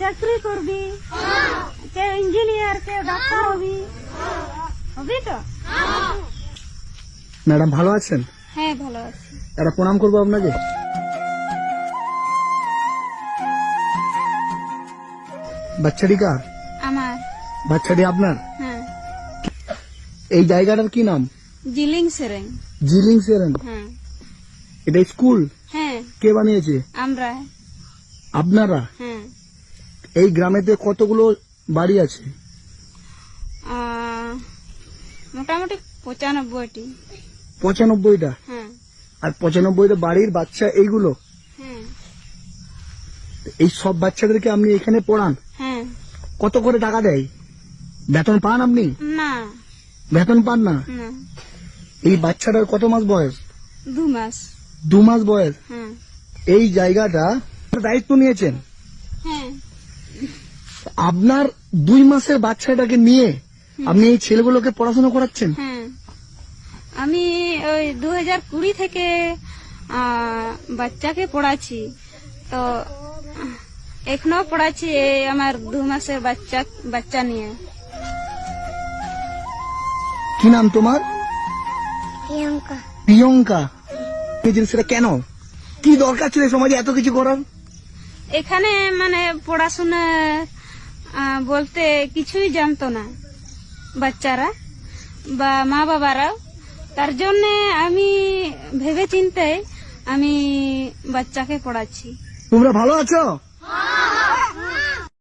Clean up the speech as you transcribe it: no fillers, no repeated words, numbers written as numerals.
চাকরি করবি, কেউ ইঞ্জিনিয়ার, কেউ ডাক্তার হবি, হবি তো? ম্যাডাম ভালো আছেন? হ্যাঁ ভালো আছি। একটা প্রণাম করবো আপনাকে। বাচ্চাটি কার? আমার। বাচ্চাটি আপনার? হ্যাঁ। এই জায়গাটার কি নাম? জিলিং সেরেং। জিলিং সেরেন। হ্যাঁ। এটা স্কুল? হ্যাঁ কে বানিয়েছে? আমরা। আপনারা? হ্যাঁ। এই গ্রামেতে কতগুলো বাড়ি আছে? মোটামুটি 95টি। 95টা? হ্যাঁ। আর 95টা বাড়ির বাচ্চা এইগুলো? হ্যাঁ। এই সব বাচ্চাদেরকে আপনি এখানে পড়ান? হ্যাঁ। কত করে টাকা দেয়? বেতন পান আপনি? না। বেতন পান না? না। এই বাচ্চাটার কত মাস বয়স? 2 মাস। 2 মাস বয়স। হ্যাঁ। এই জায়গাটা দায়িত্ব নিয়েছেন? হ্যাঁ। আপনার 2 মাসের বাচ্চাটাকে নিয়ে আপনি এই ছেলেগুলোকে পড়াশোনা করাচ্ছেন? হ্যাঁ। আমি ওই 2020 থেকে বাচ্চাকে পড়াচ্ছি, তো এখনো পড়াচ্ছি এই আমার 2 মাসের বাচ্চা নিয়ে। কি নাম তোমার? প্রিয়াঙ্কা। প্রিয়ঙ্কা। এই জিনিসটা কেন, কি দরকার ছিল সমাজে এত কিছু করার? এখানে মানে পড়াশোনা বলতে কিছুই জানতো না বাচ্চারা বা মা বাবারাও, তার জন্য আমি ভেবে চিন্তে আমি বাচ্চাকে পড়াচ্ছি। তোমরা ভালো আছো?